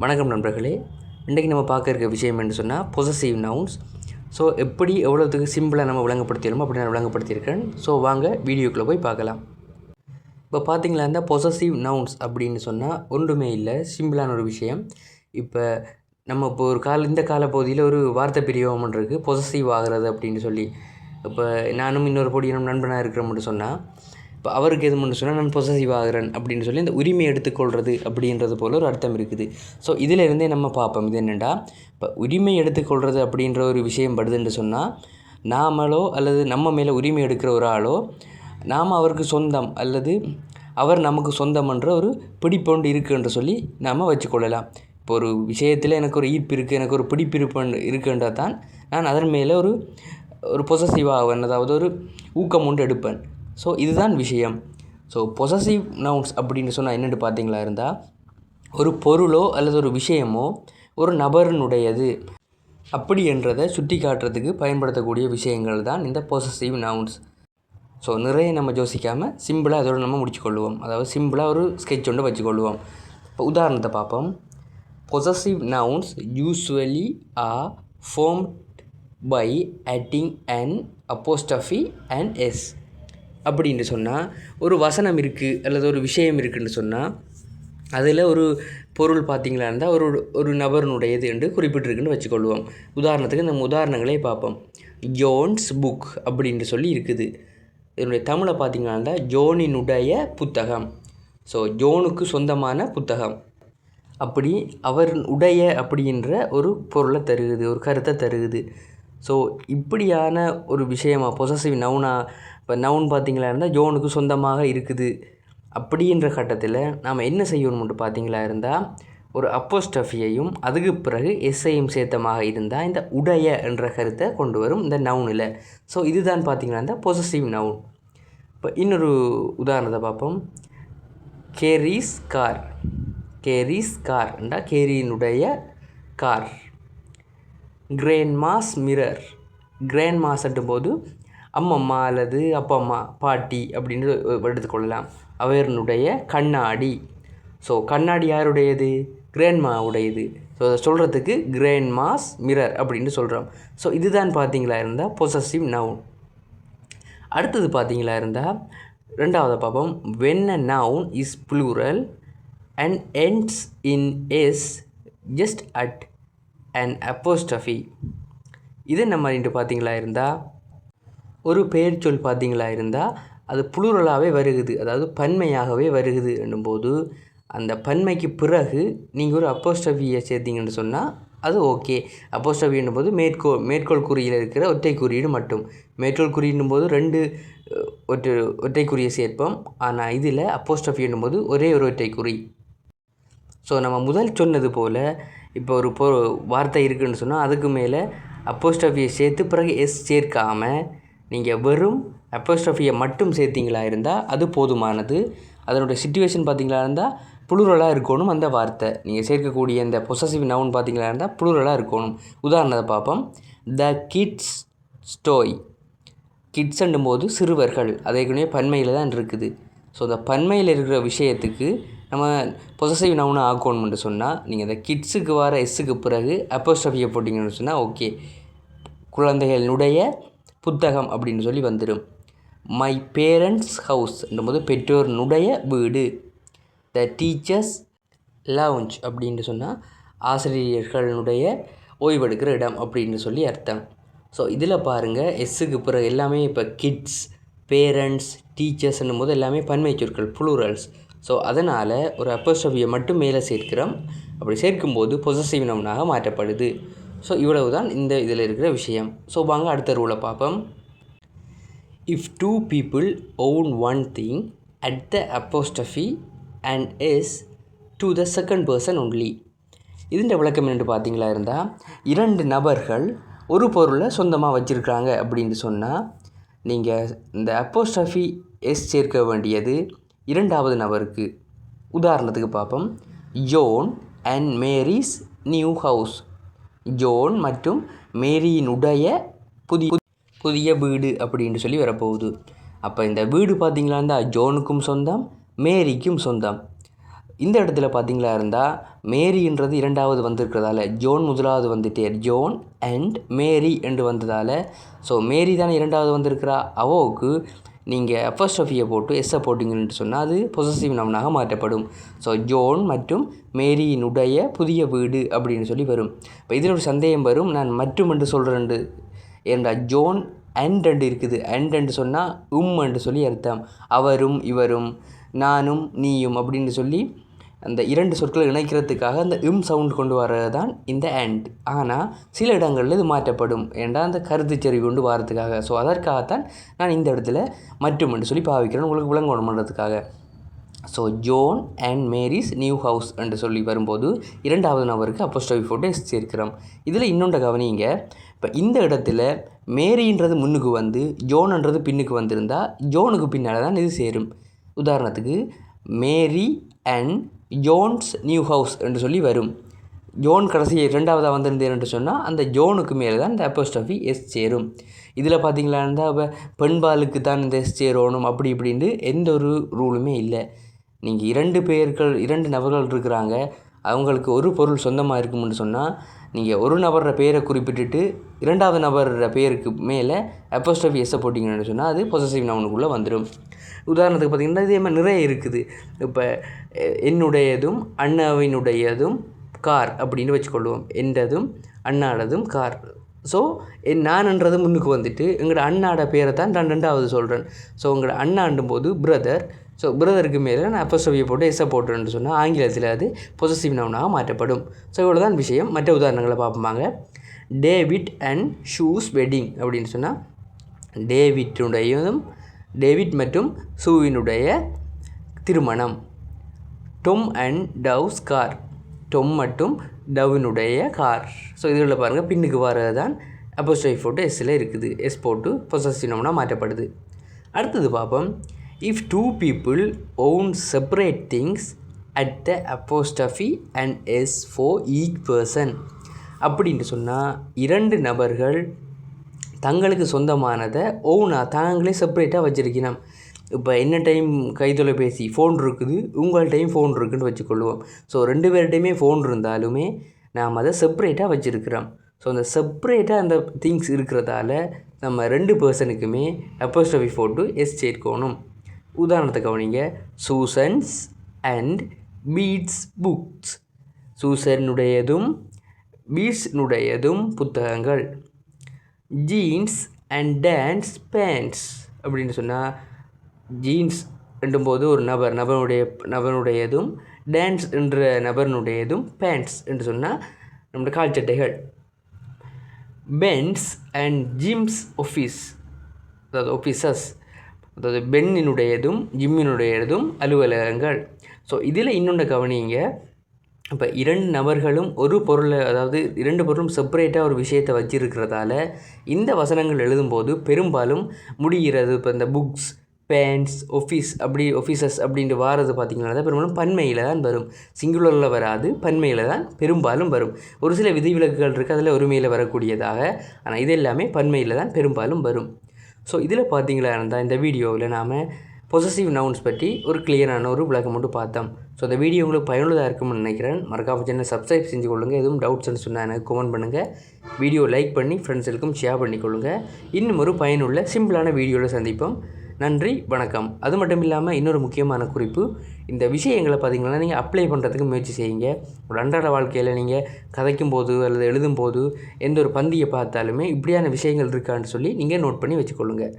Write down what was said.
வணக்கம் நண்பர்களே. இன்றைக்கி நம்ம பார்க்க இருக்க விஷயம் என்று சொன்னால் பொசசிவ் நவுன்ஸ். ஸோ எப்படி எவ்வளோத்துக்கு சிம்பிளாக நம்ம விளங்கப்படுத்திடணுமோ அப்படி நான் விளங்கப்படுத்தியிருக்கேன். ஸோ வாங்க வீடியோக்குள்ளே போய் பார்க்கலாம். இப்போ பார்த்தீங்களா, இந்த பொசசிவ் நவுன்ஸ் அப்படின்னு சொன்னால் ஒன்றுமே இல்லை, சிம்பிளான ஒரு விஷயம். இப்போ நம்ம இப்போ இந்த காலப்பகுதியில் ஒரு வார்த்தை பிரியோகம் இருக்குது, பொசசிவ் ஆகிறது அப்படின்னு சொல்லி. இப்போ நானும் இன்னொரு பொடியும் நண்பனாக இருக்கிறோம்னு சொன்னால், இப்போ அவருக்கு எதுன்னு சொன்னால் நான் பொசசிவ் ஆகிறேன் அப்படின்னு சொல்லி இந்த உரிமை எடுத்துக்கொள்வது அப்படின்றது போல் ஒரு அர்த்தம் இருக்குது. ஸோ இதிலிருந்தே நம்ம பார்ப்போம் இது என்னென்னா, இப்போ உரிமை எடுத்துக்கொள்வது அப்படின்ற ஒரு விஷயம் படுதுன்னு சொன்னால், நாமளோ அல்லது நம்ம மேலே உரிமை எடுக்கிற ஒரு ஆளோ நாம் அவருக்கு சொந்தம் அல்லது அவர் நமக்கு சொந்தம்ன்ற ஒரு பிடிப்பொண்டு இருக்குன்ற சொல்லி நாம் வச்சுக்கொள்ளலாம். இப்போ ஒரு விஷயத்தில் எனக்கு ஒரு ஈர்ப்பு இருக்குது, எனக்கு ஒரு பிடிப்பிருப்பு இருக்குன்றால் தான் நான் அதன் மேலே ஒரு பொசசிவ் ஆவேன், அதாவது ஒரு ஊக்கம் ஒன்று எடுப்பேன். ஸோ இதுதான் விஷயம். ஸோ பொசசிவ் நவுன்ஸ் அப்படின்னு சொன்னால் என்னென்னு பார்த்தீங்களா இருந்தால், ஒரு பொருளோ அல்லது ஒரு விஷயமோ ஒரு நபரினுடையது அப்படி என்றதை சுட்டி காட்டுறதுக்கு பயன்படுத்தக்கூடிய விஷயங்கள் தான் இந்த பொசசிவ் நவுன்ஸ். ஸோ நிறைய நம்ம யோசிக்காமல் சிம்பிளாக அதோடு நம்ம முடிச்சுக்கொள்வோம், அதாவது சிம்பிளாக ஒரு ஸ்கெட்ச் ஒன்று வச்சுக்கொள்வோம். இப்போ உதாரணத்தை பார்ப்போம். Possessive nouns usually are formed by adding an apostrophe and s. அப்படின்னு சொன்னால், ஒரு வசனம் இருக்குது அல்லது ஒரு விஷயம் இருக்குதுன்னு சொன்னால், அதில் ஒரு பொருள் பார்த்திங்களா இருந்தால் ஒரு நபரினுடையது என்று குறிப்பிட்டிருக்குன்னு வச்சுக்கொள்வோம். உதாரணத்துக்கு நம்ம உதாரணங்களே பார்ப்போம். ஜோன்ஸ் புக் அப்படின்ட்டு சொல்லி இருக்குது. இதனுடைய தமிழை பார்த்திங்கன்னா இருந்தால் ஜோனினுடைய புத்தகம். ஸோ ஜோனுக்கு சொந்தமான புத்தகம் அப்படி அவர் உடைய அப்படின்ற ஒரு பொருளை தருகுது, ஒரு கருத்தை தருகுது. ஸோ இப்படியான ஒரு விஷயமாக பொசசிவ் நவுனாக, இப்போ நவுன் பார்த்திங்களா இருந்தால் ஜோனுக்கு சொந்தமாக இருக்குது அப்படின்ற கட்டத்தில் நாம் என்ன செய்யணும்னு பார்த்திங்களா இருந்தால், ஒரு அப்போஸ்டஃபியையும் அதுக்கு பிறகு எஸ்ஐயும் சேர்த்தமாக இருந்தால் இந்த உடைய என்ற கருத்தை கொண்டு வரும் இந்த நவுனில். ஸோ இதுதான் பார்த்திங்களா இருந்தால் பொசசிவ் நவுன். இப்போ இன்னொரு உதாரணத்தை பார்ப்போம். Carries car. கேரிஸ் கார் என்றால் கேரியினுடைய கார். Grandma's mirror. கிராண்ட்மாஸ்ன்றும் போது அம்மம்மா அல்லது அப்பா அம்மா, பாட்டி அப்படின்னு எடுத்துக்கொள்ளலாம். அவருடைய கண்ணாடி. ஸோ கண்ணாடி யாருடையது? கிராண்ட்மாவுடையது. ஸோ அதை சொல்கிறதுக்கு கிராண்ட்மாஸ் மிரர் அப்படின்னு சொல்கிறோம். ஸோ இதுதான் பார்த்திங்களா இருந்தால் பொசசிவ் நவுன். அடுத்தது பார்த்திங்களா இருந்தால் ரெண்டாவது பார்ப்போம். when a noun is plural and ends in s just at an apostrophe. இது நம்ம இன்று பார்த்திங்களா இருந்தால், ஒரு பெயர் சொல் பார்த்திங்களா இருந்தால் அது புளூரலாகவே வருகுது, அதாவது பன்மையாகவே வருகுது என்னும்போது அந்த பன்மைக்கு பிறகு நீங்கள் ஒரு அப்போஸ்டஃபியை சேர்த்திங்கன்னு சொன்னால் அது ஓகே. அப்போஸ்டஃபி என்னும்போது மேற்கோள் குறியில் இருக்கிற ஒற்றை குறியீடு மட்டும். மேற்கோள் குறியிடும் போது ரெண்டு ஒற்றை குறியை சேர்ப்போம். ஆனால் இதில் அப்போஸ்டஃபி என்னும்போது ஒரே ஒரு ஒற்றை குறி. ஸோ நம்ம முதல் சொன்னது போல் இப்போ ஒரு வார்த்தை இருக்குதுன்னு சொன்னால் அதுக்கு மேலே அப்போஸ்டஃபியை சேர்த்து பிறகு எஸ் சேர்க்காமல் நீங்கள் வெறும் அப்போஸ்டஃபியை மட்டும் சேர்த்திங்களா இருந்தால் அது போதுமானது. அதனுடைய சிச்சுவேஷன் பார்த்திங்களா இருந்தால் புளூரலாக இருக்கணும். அந்த வார்த்தை நீங்கள் சேர்க்கக்கூடிய இந்த பொசசிவ் நவுன் பார்த்திங்களா இருந்தால் புளூரலாக இருக்கணும். உதாரணத்தை பார்ப்போம். The kids ஸ்டோய். கிட்ஸ்ன்னும் போது சிறுவர்கள், அதேக்குனே பன்மையில் தான் இருக்குது. ஸோ இந்த பன்மையில் இருக்கிற விஷயத்துக்கு நம்ம பொசசிவ் நவுனை ஆக்கணும்னு சொன்னால் நீங்கள் இந்த கிட்ஸுக்கு வர எஸ்ஸுக்கு பிறகு அப்போஸ்டஃபியை போட்டிங்கன்னு சொன்னால் ஓகே, குழந்தைகளுடைய புத்தகம் அப்படின்னு சொல்லி வந்துடும். மை பேரண்ட்ஸ் ஹவுஸ் என்றும்போது பெற்றோர்னுடைய வீடு. த டீச்சர்ஸ் லவுஞ்ச் அப்படின்னு சொன்னால் ஆசிரியர்களுடைய ஓய்வெடுக்கிற இடம் அப்படின்னு சொல்லி அர்த்தம். ஸோ இதில் பாருங்கள், எஸ்ஸுக்கு பிறகு எல்லாமே இப்போ கிட்ஸ், பேரண்ட்ஸ், டீச்சர்ஸ்ன்னும் போது எல்லாமே பன்மை சொற்கள், புளூரல்ஸ். ஸோ அதனால் ஒரு அப்போஸ்டஃபியை மட்டும் மேலே சேர்க்கிறோம். அப்படி சேர்க்கும்போது பொசசிவ் நவுனாக மாற்றப்படுது. ஸோ இவ்வளவு தான் இதில் இருக்கிற விஷயம். ஸோ வாங்க அடுத்த ரூலை பார்ப்போம். If two people own one thing at the apostrophe and S to the second person only. இதுன்ற விளக்கம் என்று பார்த்தீங்களா இருந்தால், இரண்டு நபர்கள் ஒரு பொருளை சொந்தமாக வச்சுருக்காங்க அப்படின்னு சொன்னால் நீங்கள் இந்த அப்போஸ்டஃபி எஸ் சேர்க்க வேண்டியது இரண்டாவது நபருக்கு. உதாரணத்துக்கு பார்ப்போம். John and Mary's new house. John மற்றும் மேரியினுடைய புதிய வீடு அப்படின்னு சொல்லி வரப்போகுது. அப்போ இந்த வீடு பார்த்திங்களா இருந்தால் ஜோனுக்கும் சொந்தம், மேரிக்கும் சொந்தம். இந்த இடத்துல பார்த்தீங்களா இருந்தால் மேரின்றது இரண்டாவது வந்திருக்கிறதால ஜோன் முதலாவது வந்துட்டே ஜோன் அண்ட் மேரி என்று வந்ததால் ஸோ மேரி தானே இரண்டாவது வந்திருக்கிறா அவோவுக்கு நீங்கள் அப்போஸ்ட்ரோஃபியை போட்டு எஸ்ஸை போட்டிங்கன்னு சொன்னால் அது பொசசிவ் நவுனாக மாற்றப்படும். ஸோ ஜோன் மற்றும் மேரியினுடைய புதிய வீடு அப்படின்னு சொல்லி வரும். இப்போ இதில் ஒரு சந்தேகம் வரும், நான் மற்றும் என்று சொல்கிறேன் ஏண்டா ஜோன் அண்ட் ரெண்டு இருக்குது, அண்ட் ரெண்டு சொன்னால் என்று சொல்லி அர்த்தம். அவரும் இவரும் நானும் நீயும் அப்படின்னு சொல்லி அந்த இரண்டு சொற்களை இணைக்கிறதுக்காக அந்த சவுண்ட் கொண்டு வர்றது தான் இந்த அண்ட். ஆனால் சில இடங்களில் இது மாற்றப்படும் ஏண்டா அந்த கருத்துச்செறி கொண்டு வரதுக்காக. ஸோ அதற்காகத்தான் நான் இந்த இடத்துல மற்றும் என்று சொல்லி பாவிக்கிறேன் உங்களுக்கு விளங்கணும் பண்ணுறதுக்காக. So John and Mary's new house என்று சொல்லி வரும்போது இரண்டாவது நபருக்கு அப்போஸ்ட்ரோஃபி போட்டு சேர்க்கிறோம். இதில் இன்னொன்று கவனிங்க, இப்போ இந்த இடத்துல மேரின்றது முன்னுக்கு வந்து ஜோன்ன்றது பின்னுக்கு வந்திருந்தால் ஜோனுக்கு பின்னால் தான் இது சேரும். உதாரணத்துக்கு Mary and John's new house என்று சொல்லி வரும். ஜோன் கடைசி இரண்டாவதாக வந்திருந்தேன் என்று சொன்னால் அந்த ஜோனுக்கு மேலே தான் இந்த அப்போஸ்ட்ரோஃபி எஸ் சேரும். இதில் பார்த்தீங்களா இருந்தால் பெண்பாலுக்கு தான் இந்த எஸ் சேரணும் அப்படி இப்படின்னு எந்த ஒரு ரூலுமே இல்லை. நீங்கள் இரண்டு நபர்கள் இருக்கிறாங்க, அவங்களுக்கு ஒரு பொருள் சொந்தமாக இருக்கும்னு சொன்னால் நீங்கள் ஒரு நபரோட பெயரை குறிப்பிட்டுட்டு இரண்டாவது நபரோட பெயருக்கு மேலே அப்போஸ்ட்ரோஃபி எஸ்ஸை போட்டிங்கன்னு சொன்னால் அது பொசசிவ் நவுனுக்குள்ளே வந்துடும். உதாரணத்துக்கு பார்த்திங்கன்னா இதே மாதிரி நிறைய இருக்குது. இப்போ என்னுடையதும் அண்ணாவினுடையதும் கார் அப்படின்னு வச்சுக்கொள்வோம். என்றதும் அண்ணாடதும் கார். ஸோ நான்ன்றது முன்னுக்கு வந்துட்டு எங்களோட அண்ணாட பேரை தான் நான் ரெண்டாவது சொல்கிறேன். ஸோ உங்களோட அண்ணாண்டும் போது பிரதர். ஸோ பிரதருக்கு மேலே நான் அப்போஸ்ட்ரோஃபியை போட்டு எஸ்ஸை போட்டுன்னு சொன்னால் ஆங்கிலத்தில் அது பொசசிவ் நவுனாக மாற்றப்படும். ஸோ இவ்வளோ தான் விஷயம். மற்ற உதாரணங்களை பார்ப்போமாங்க. டேவிட் அண்ட் ஷூஸ் வெட்டிங் அப்படின்னு சொன்னால் டேவிட் மற்றும் ஷூவினுடைய திருமணம். டொம் அண்ட் டவ்ஸ் கார், டொம் மற்றும் டவ்வினுடைய கார். ஸோ இதில் பாருங்கள் பின்னுக்கு வர்றது தான் அப்போஸ்ட்ரோஃபி போட்டு எஸ்ஸில் இருக்குது, எஸ் போட்டு பொசசிவ் நவுனாக மாற்றப்படுது. அடுத்தது பார்ப்போம். If two people own separate things, add the apostrophe and s for each person. அப்படின்ட்டு சொன்னால் இரண்டு நபர்கள் தங்களுக்கு சொந்தமானதை தாங்களே செப்பரேட்டாக வச்சுருக்கணும். இப்போ என்ன டைம் கைத்தொலைபேசி ஃபோன் இருக்குது, உங்கள் டைம் ஃபோன் இருக்குதுன்னு வச்சுக்கொள்வோம். ஸோ ரெண்டு பேர்கிட்டையுமே ஃபோன் இருந்தாலுமே நாம் அதை செப்பரேட்டாக வச்சுருக்கிறோம். ஸோ அந்த செப்பரேட்டாக அந்த திங்ஸ் இருக்கிறதால நம்ம ரெண்டு பர்சனுக்குமே அப்போஸ்ட்ரோஃபி போட்டு எஸ் சேர்க்கணும். உதாரணத்துக்கு கவனிங்க. சூசன்ஸ் அண்ட் பீட்ஸ் புக்ஸ். சூசனுடையதும் பீட்ஸ்னுடையதும் புத்தகங்கள். ஜீன்ஸ் அண்ட் டான்ஸ் பேண்ட்ஸ் அப்படின்னு சொன்னால் ஜீன்ஸ் என்றும்போது ஒரு நபருடையதும் டான்ஸ் என்ற நபருடையதும் பேண்ட்ஸ் என்று சொன்னால் நம்முடைய கால் சட்டைகள். பென்ஸ் அண்ட் ஜிம்ஸ் ஆஃபீஸ், அதாவது ஆஃபீஸஸ், அதாவது பென்னினுடையதும் ஜிம்மினுடையதும் அலுவலகங்கள். ஸோ இதில் இன்னொன்று கவனிங்க. இப்போ இரண்டு நபர்களும் ஒரு பொருளை, அதாவது இரண்டு பொருளும் செப்பரேட்டாக ஒரு விஷயத்தை வச்சிருக்கிறதால இந்த வசனங்கள் எழுதும்போது பெரும்பாலும் முடிகிறது. இப்போ இந்த புக்ஸ், பேன்ஸ், ஆஃபீஸஸ் அப்படின்ட்டு வாரது பார்த்திங்கன்னா பெரும்பாலும் பன்மையில் தான் வரும். சிங்குலரில் வராது, பன்மையில் தான் பெரும்பாலும் வரும். ஒரு சில விதிவிலக்குகள் இருக்குது அதில் ஒருமையில் வரக்கூடியதாக, ஆனால் இது எல்லாமே பன்மையில் தான் பெரும்பாலும் வரும். ஸோ இதில் பார்த்தீங்களா இருந்தால் இந்த வீடியோவில் நாம் பொசசிவ் நவுன்ஸ் பற்றி ஒரு கிளியரான ஒரு விளக்கம் மட்டும் பார்த்தோம். ஸோ இந்த வீடியோ உங்களுக்கு பயனுள்ளதாக இருக்கும்னு நினைக்கிறேன். மறக்காம சேனல் சப்ஸ்கிரைப் செஞ்சு கொள்ளுங்கள். எதுவும் டவுட்ஸ்ன்னு சொன்னால் எனக்கு கமெண்ட் பண்ணுங்கள். வீடியோ லைக் பண்ணி ஃப்ரெண்ட்ஸுக்கும் ஷேர் பண்ணிக்கொள்ளுங்கள். இன்னும் ஒரு பயனுள்ள சிம்பிளான வீடியோவில் சந்திப்போம். நன்றி, வணக்கம். அது மட்டும் இல்லாமல் இன்னொரு முக்கியமான குறிப்பு, இந்த விஷயங்களை பார்த்திங்கன்னா நீங்கள் அப்ளை பண்ணுறதுக்கு முயற்சி செய்யுங்க. ஒரு அன்றாட வாழ்க்கையில் நீங்கள் கதைக்கும் போது அல்லது எழுதும் போது எந்த ஒரு பந்தியை பார்த்தாலுமே இப்படியான விஷயங்கள் இருக்கான்னு சொல்லி நீங்கள் நோட் பண்ணி வச்சுக்கொள்ளுங்கள்.